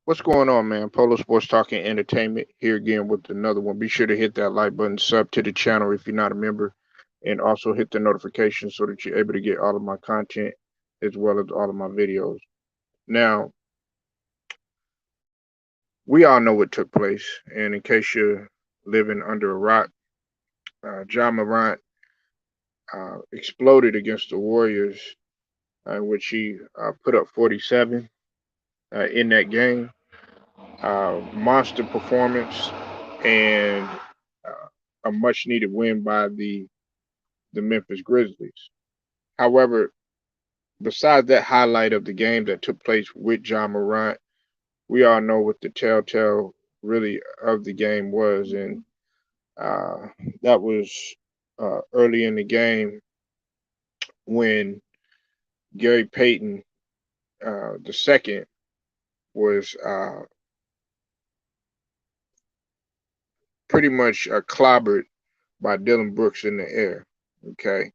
What's going on, man? Polo Sports Talking Entertainment here again with another one. Be sure to hit that like button, sub to the channel if you're not a member, and also hit the notification so that you're able to get all of my content as well as all of my videos. Now, we all know what took place, and in case you're living under a rock, John Morant exploded against the Warriors, in which he put up 47 in that game. Monster performance and a much needed win by the Memphis Grizzlies. However, besides that highlight of the game that took place with John Morant, we all know what the telltale really of the game was, and uh, that was early in the game when Gary Payton the second was pretty much clobbered by Dillon Brooks in the air. Okay,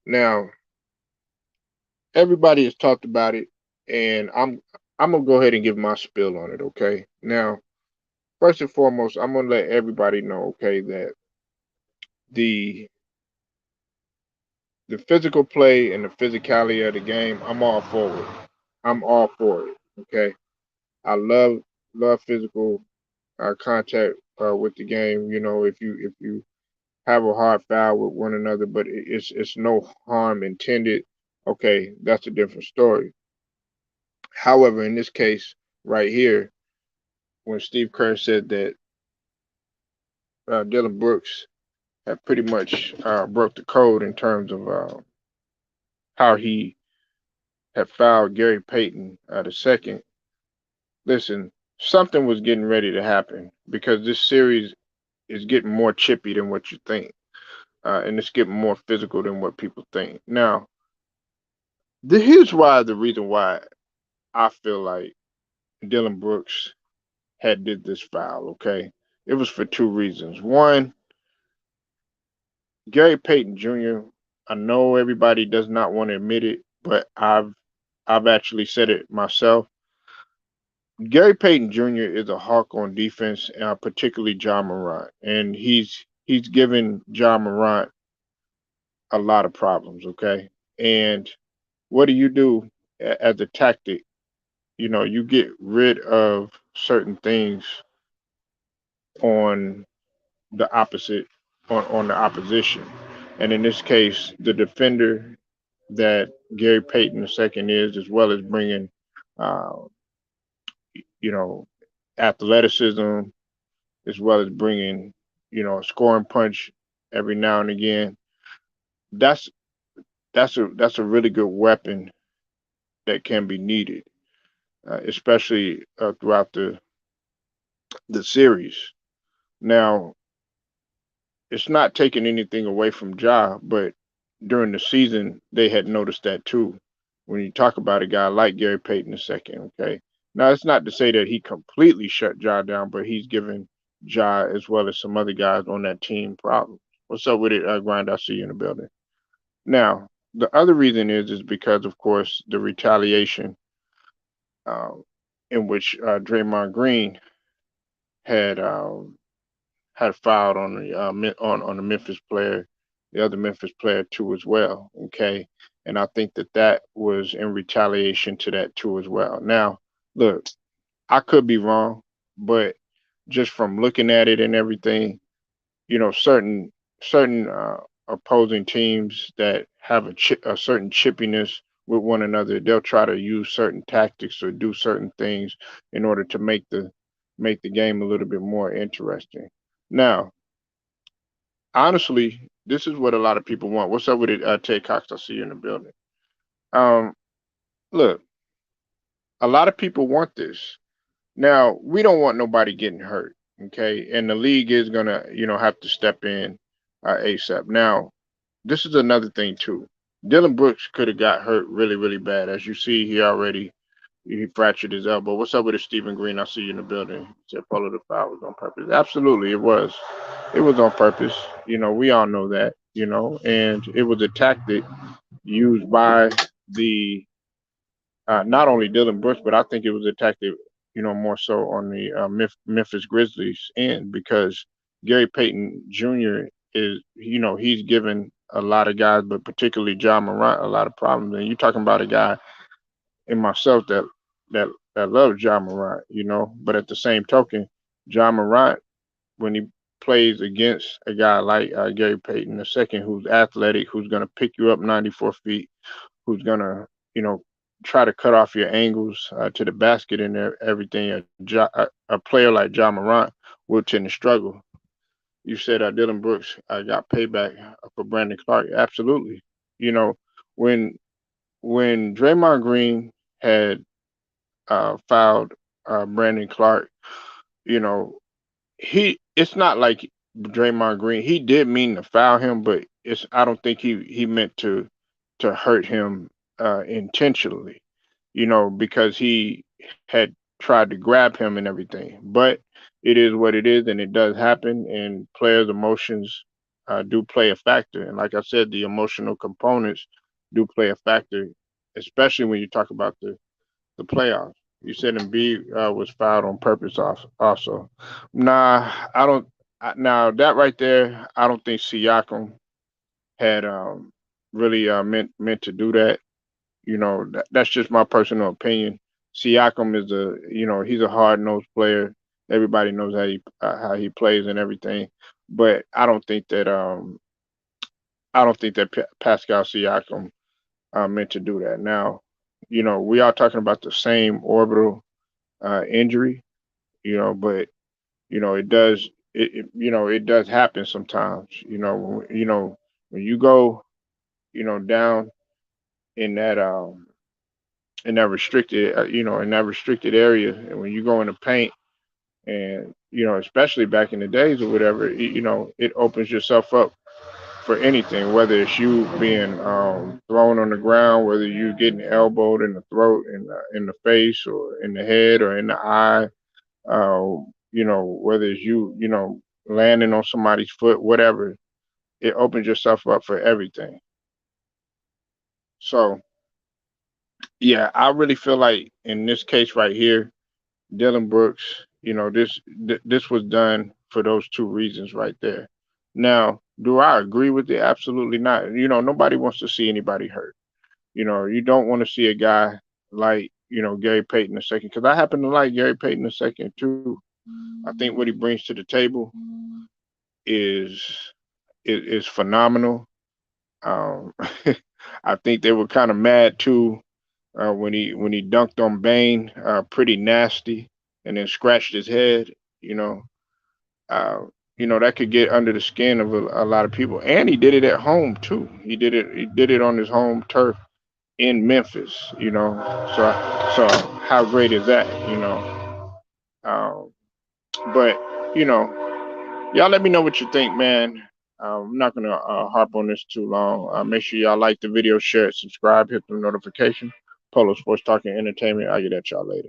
now everybody has talked about it, and I'm gonna go ahead and give my spill on it. Okay, now first and foremost, I'm gonna let everybody know. Okay, that the the physical play and the physicality of the game, I'm all for it. I'm all for it. Okay, I love physical contact with the game. You know, if you have a hard foul with one another, but it's no harm intended. Okay, that's a different story. However, in this case right here, when Steve Kerr said that Dillon Brooks had pretty much broke the code in terms of how he had fouled Gary Payton the second. Listen, something was getting ready to happen because this series is getting more chippy than what you think, and it's getting more physical than what people think. Now, here's why the reason why I feel like Dillon Brooks had did this foul. Okay, it was for two reasons. One, Gary Payton Jr. I know everybody does not want to admit it, but I've actually said it myself. Gary Payton Jr. is a hawk on defense, particularly John Morant, and he's given John Morant a lot of problems. Okay, and what do as a tactic? You know, you get rid of certain things on the opposite on the opposition, and in this case, the defender that Gary Payton II is, as well as bringing, uh, you know, athleticism, as well as bringing, a scoring punch every now and again. That's that's a really good weapon that can be needed, especially throughout the series. Now, it's not taking anything away from Ja, but during the season they had noticed that too. When you talk about a guy like Gary Payton II, okay. Now it's not to say that he completely shut Ja down, but he's given Ja as well as some other guys on that team problems. What's up with it, Grind? I see you in the building. Now the other reason is because of course the retaliation uh, in which Draymond Green had had fouled on the on the Memphis player, the other Memphis player too as well. Okay, and I think that that was in retaliation to that too as well. Now, look, I could be wrong, but just from looking at it and everything, certain opposing teams that have a certain chippiness with one another, they'll try to use certain tactics or do certain things in order to make the game a little bit more interesting. Now, honestly, this is what a lot of people want. What's up with it, Ted Cox? I see you in the building. Um, Look, a lot of people want this. Now, we don't want nobody getting hurt, okay? And the league is gonna, have to step in ASAP. Now, this is another thing too. Dylan Brooks could have got hurt really, really bad. As you see, he fractured his elbow. What's up with it, Stephen Green? I see you in the building. He said follow the foul was on purpose. Absolutely, it was. It was on purpose. We all know that. And it was a tactic used by the not only Dylan Brooks, but I think it was a tactic more so on the Memphis Grizzlies end, because Gary Payton Jr. is, he's given a lot of guys, but particularly John Morant, a lot of problems. And you're talking about a guy in myself that that loves John Morant, but at the same token, John Morant, when he plays against a guy like Gary Payton II, who's athletic, who's going to pick you up 94 feet, who's going to, try to cut off your angles to the basket and everything, a player like John Morant will tend to struggle. You said Dillon Brooks got payback for Brandon Clark. Absolutely. You know, when Draymond Green had fouled Brandon Clark, you know, it's not like Draymond Green. He did mean to foul him, but I don't think he meant to hurt him intentionally, because he had tried to grab him and everything. But it is what it is, and it does happen, and players' emotions do play a factor. And like I said, the emotional components do play a factor, especially when you talk about the playoffs. You said Embiid was fouled on purpose also. Nah, I don't. Now that right there, I don't think Siakam had really meant to do that. That's just my personal opinion. Siakam is he's a hard nosed player. Everybody knows how he plays and everything. But I don't think that Pascal Siakam meant to do that. Now, we are talking about the same orbital injury, but it does it does happen sometimes. When you go down in that restricted in that restricted area, and when you go in the paint, and especially back in the days or whatever, it opens yourself up for anything, whether it's you being thrown on the ground, whether you getting elbowed in the throat, in the face, or in the head, or in the eye, whether it's you landing on somebody's foot, whatever, it opens yourself up for everything. So yeah, I really feel like in this case right here, Dylan Brooks, this was done for those two reasons right there. Now, do I agree with it? Absolutely not. Nobody wants to see anybody hurt. You don't want to see a guy like Gary Payton II, because I happen to like Gary Payton II too. I think what he brings to the table is is phenomenal. Um, I think they were kind of mad too when he dunked on Bane, pretty nasty, and then scratched his head. You know, uh, that could get under the skin of a lot of people. And he did it at home too. He did it on his home turf in Memphis. So how great is that? Um, but y'all let me know what you think, man. I'm not gonna harp on this too long. Make sure y'all like the video, share it, subscribe, hit the notification. Polo Sports Talking Entertainment. I'll get at y'all later.